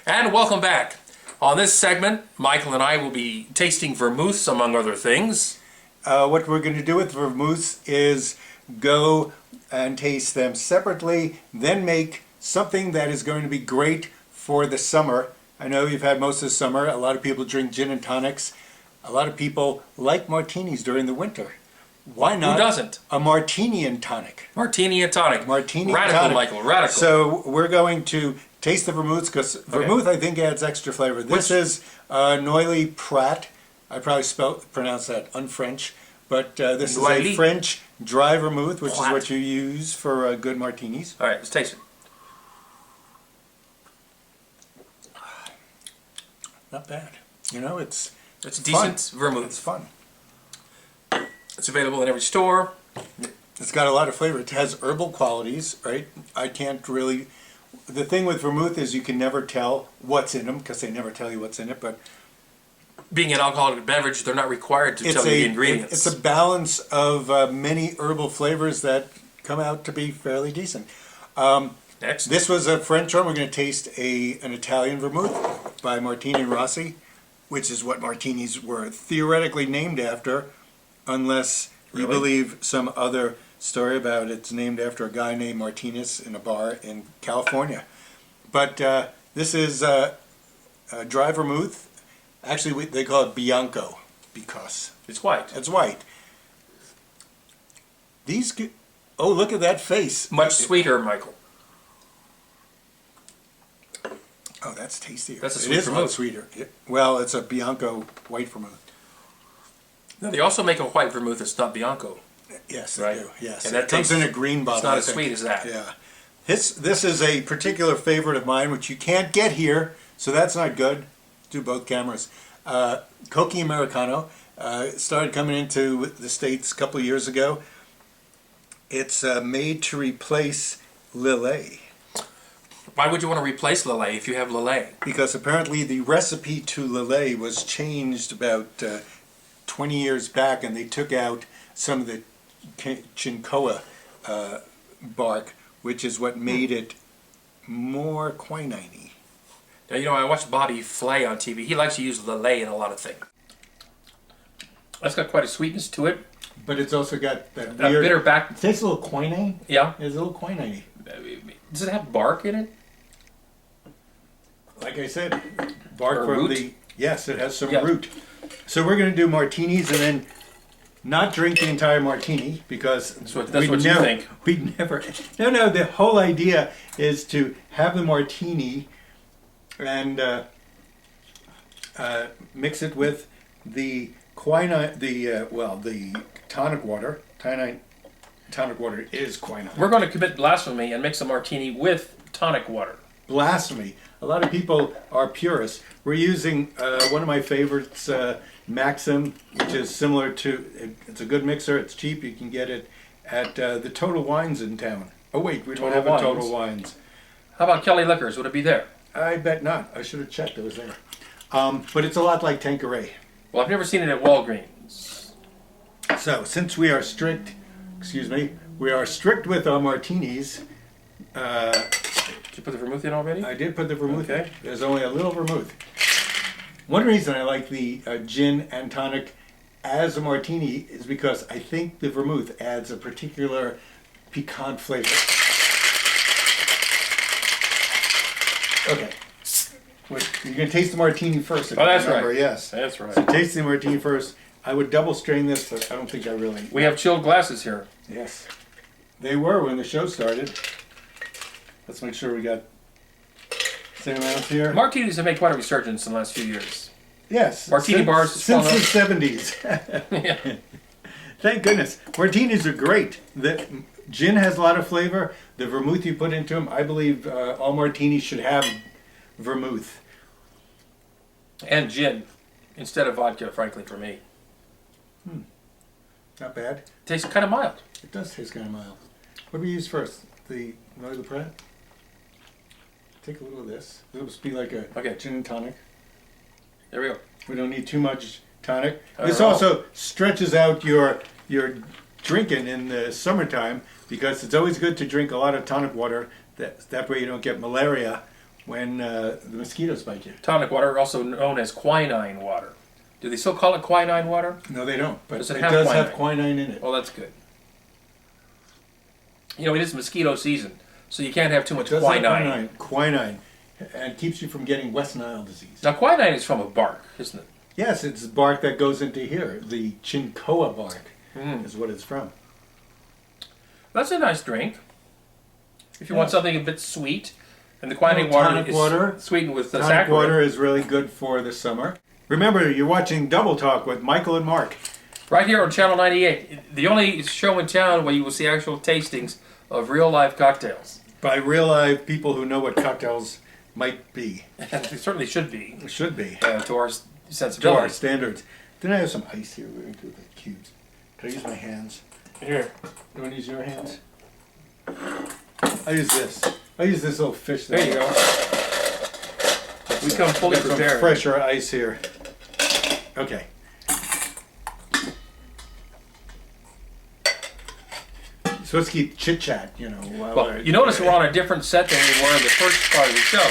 And welcome back. On this segment, Michael and I will be tasting vermouths, among other things. What we're going to do with vermouths is go and taste them separately, then make something that is going to be great for the summer. I know you've had most of the summer. A lot of people drink gin and tonics. A lot of people like martinis during the winter. Why not? Who doesn't? A martini and tonic. Martini and tonic. Martini radical, and tonic. Michael, radical. So we're going to taste the vermouths because vermouth I think adds extra flavor. This is Noilly Prat. I probably pronounced that un-French, but this is a French dry vermouth, which is what you use for good martinis. All right, let's taste it. Not bad. You know, it's decent vermouth. It's fun. It's available in every store. It's got a lot of flavor. It has herbal qualities, right? I can't really... The thing with vermouth is you can never tell what's in them because they never tell you what's in it, but... Being an alcoholic beverage, they're not required to tell you the ingredients. It's a balance of many herbal flavors that come out to be fairly decent. Next. This was a French one. We're going to taste an Italian vermouth by Martini and Rossi, which is what martinis were theoretically named after, unless you believe some other story about it's named after a guy named Martinis in a bar in California. But this is a dry vermouth. Actually, they call it Bianco because it's white. It's white. These, oh, look at that face. Much sweeter, Michael. Oh, that's tastier. That's a sweet vermouth. It is sweeter. Well, it's a Bianco white vermouth. Now, they also make a white vermouth that's not Bianco. Yes, right? they do. Yes, and that comes in a green bottle. It's not as sweet as that. Yeah. This is a particular favorite of mine, which you can't get here, so that's not good. Do both cameras. Cochi Americano started coming into the States a couple of years ago. It's made to replace Lillet. Why would you want to replace Lillet if you have Lillet? Because apparently the recipe to Lillet was changed about 20 years back, and they took out some of the chincoa bark, which is what made it more quinine-y. Now, you know, I watched Bobby Flay on TV. He likes to use Lillet in a lot of things. That's got quite a sweetness to it. But it's also got that weird... bitter back... It tastes a little quinine. Yeah. It's a little quinine-y. Does it have bark in it? Like I said, bark or from root? the... Yes, it has some root. So we're going to do martinis and then not drink the entire martini because... That's what you think. We'd never... No, the whole idea is to have the martini and mix it with the quinine, the tonic water. Tonic water is quinine. We're going to commit blasphemy and mix a martini with tonic water. Blasphemy. A lot of people are purists. We're using one of my favorites, Maxim, which is similar to, it's a good mixer, it's cheap, you can get it at the Total Wines in town. Oh wait, we don't have a Total Wines. How about Kelly Liquors? Would it be there? I bet not. I should have checked, it was there. But it's a lot like Tanqueray. Well, I've never seen it at Walgreens. So, since we are strict, we are strict with our martinis. Did you put the vermouth in already? I did put the vermouth in. There's only a little vermouth. One reason I like the gin and tonic as a martini is because I think the vermouth adds a particular piquant flavor. Okay. You're going to taste the martini first. Oh, that's right. Yes. That's right. So taste the martini first. I would double strain this, but I don't think I really... We have chilled glasses here. Yes. They were when the show started. Let's make sure we got same amounts here. Martinis have made quite a resurgence in the last few years. Yes. Martini bars since the 70s. Yeah. Thank goodness. Martinis are great. The gin has a lot of flavor. The vermouth you put into them, I believe all martinis should have vermouth. And gin instead of vodka, frankly, for me. Not bad. Tastes kind of mild. It does taste kind of mild. What do we use first? The Noilly Prat? Take a little of this. It'll just be like a gin and tonic. There we go. We don't need too much tonic. This also stretches out your drinking in the summertime because it's always good to drink a lot of tonic water. That way you don't get malaria when the mosquitoes bite you. Tonic water, also known as quinine water. Do they still call it quinine water? No, they don't. But Does it it have does quinine? have quinine in it. Oh, that's good. You know, it is mosquito season, so you can't have too much It does have quinine. quinine, and keeps you from getting West Nile disease. Now, quinine is from a bark, isn't it? Yes, it's bark that goes into here. The chincoa bark is what it's from. That's a nice drink. If you Yeah. want something a bit sweet, and the quinine Tonic is water. sweetened with the Tonic saccharin. water is really good for the summer. Remember, you're watching Double Talk with Michael and Mark. Right here on Channel 98, the only show in town where you will see actual tastings of real live cocktails. By real life people who know what cocktails might be. And they certainly should be, Should be. to our To our sensibilities. standards. Then I have some ice here. We're going to do the cubes. Can I use my hands? Here. You want to use your hands? I use this. I use this little fish. There you go. We come fully Got some prepared. fresher ice here. Okay. So let's keep chit chat, you know. While Well, you notice we're on a different set than we were in the first part of the show.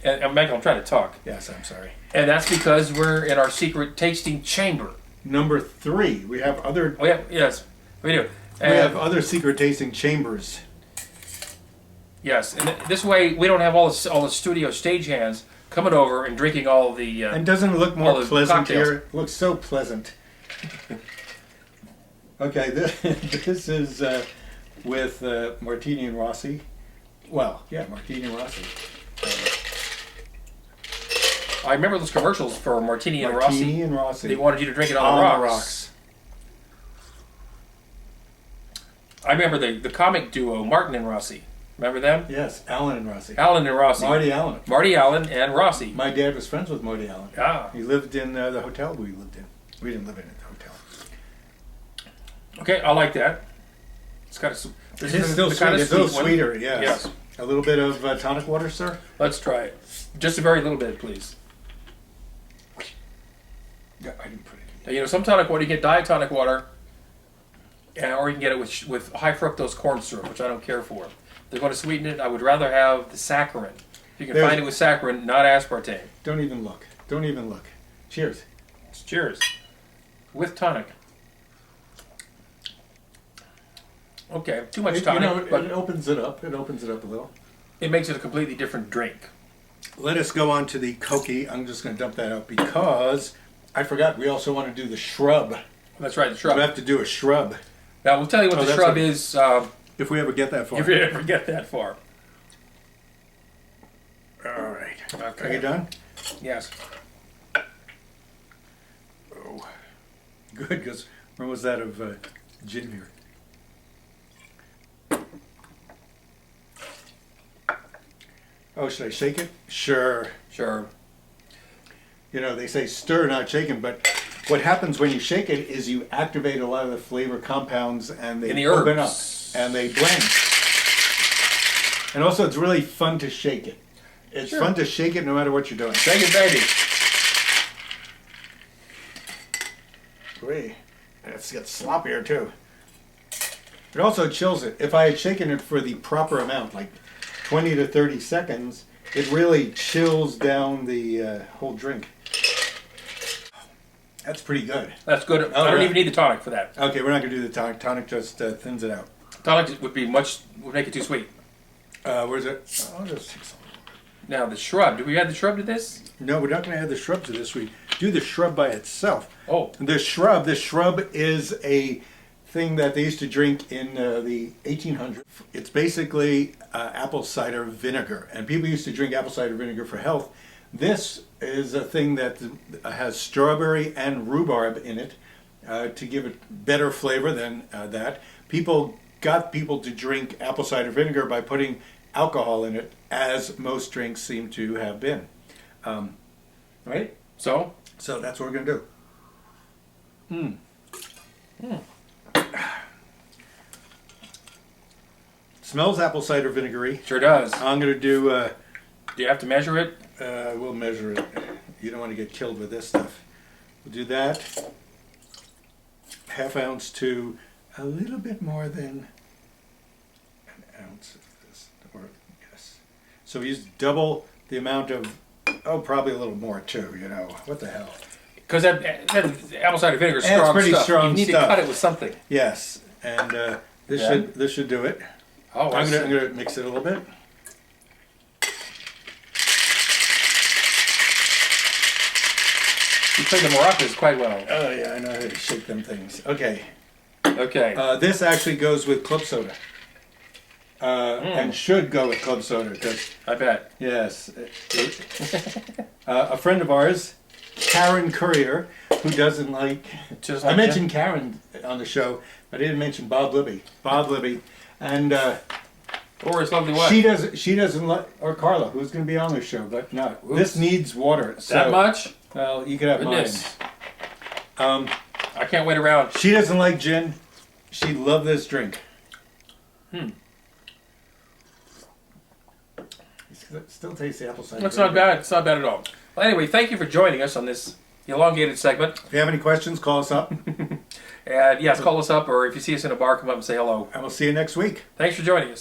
And Michael, I'm trying to talk. Yes, I'm sorry. And that's because we're in our secret tasting chamber. Number 3, we have other. Yes, we do. We have other secret tasting chambers. Yes, and this way we don't have all the studio stagehands coming over and drinking all the. And doesn't it look all more the pleasant cocktails. here? It looks so pleasant. Okay, this is with Martini and Rossi. Well, yeah, Martini and Rossi. I remember those commercials for Martini and Martini Rossi. and Rossi. They wanted you to drink it on the rocks. I remember the comic duo Martin and Rossi. Remember them? Yes, Allen and Rossi. Allen and Rossi. Marty Allen. Marty Allen and Rossi. My dad was friends with Marty Allen. Ah. He lived in the hotel we lived in. We didn't live in the hotel. Okay, I like that. It's kind of. It is still sweet. It's a little sweeter, yes. Yes. A little bit of tonic water, sir? Let's try it. Just a very little bit, please. Yeah, I didn't put it in. Now, you know, some tonic water, you get diet tonic water, or you can get it with high fructose corn syrup, which I don't care for. If they're going to sweeten it, I would rather have the saccharin. If you can find it with saccharin, not aspartame. Don't even look. Don't even look. Cheers. Cheers. With tonic. Okay, too much tonic, but it opens it up. It opens it up a little. it makes it a completely different drink. Let us go on to the Koki. I'm just going to dump that out because I forgot. We also want to do the shrub. That's right, the shrub. We have to do a shrub. Now, we'll tell you what the that's shrub a- is If we ever get that far. if you ever get that far. All right. Okay. Are you done? Yes. Oh, good. Because when was that of gin here? Oh, should I shake it? Sure. Sure. You know, they say stir, not shaken, but what happens when you shake it is you activate a lot of the flavor compounds and they In the open up herbs. and they blend. And also, it's really fun to shake it. It's Sure. fun to shake it no matter what you're doing. Shake it, baby. Wait, it's got sloppier too. It also chills it. If I had shaken it for the proper amount, like 20 to 30 seconds, it really chills down the whole drink. That's pretty good. That's good. Oh, I don't right. even need the tonic for that. Okay, we're not gonna do the tonic. Tonic just thins it out. Tonic would make it too sweet. Where's it? I'll just take some. Now, the shrub. Do we add the shrub to this? No, we're not gonna add the shrub to this. We do the shrub by itself. Oh. The shrub is a thing that they used to drink in the 1800s. It's basically apple cider vinegar, and people used to drink apple cider vinegar for health. This is a thing that has strawberry and rhubarb in it to give it better flavor than that. People got people to drink apple cider vinegar by putting alcohol in it, as most drinks seem to have been. Right? So? So that's what we're going to do. Smells apple cider vinegary. Sure does. I'm going to do, Do you have to measure it? we'll measure it. You don't want to get killed with this stuff. We'll do that. Half ounce to a little bit more than an ounce of this. Or, yes. So we used double the amount of, probably a little more too, you know. What the hell? Because that apple cider vinegar is And it's strong pretty stuff. strong You need stuff. to cut it with something. Yes, and Yeah. this should do it. Oh, I'm gonna mix it a little bit. You play the maracas quite well. Oh yeah, I know how to shake them things. Okay. Okay. This actually goes with club soda. And should go with club soda because, I bet. yes, a friend of ours, Karen Courier, who doesn't like. Just I like mentioned Karen on the show, but I didn't mention Bob Libby. Bob Libby, and or his lovely wife. she doesn't like, or Carla, who's going to be on the show, but no, this needs water. So, that much? Well, you could have Goodness. mine. I can't wait around. She doesn't like gin. She loved this drink. It still tastes the apple cider. It's not bad. It's not bad at all. Well, anyway, thank you for joining us on this elongated segment. If you have any questions, call us up, And yes, call us up, or if you see us in a bar, come up and say hello. and we'll see you next week. Thanks for joining us.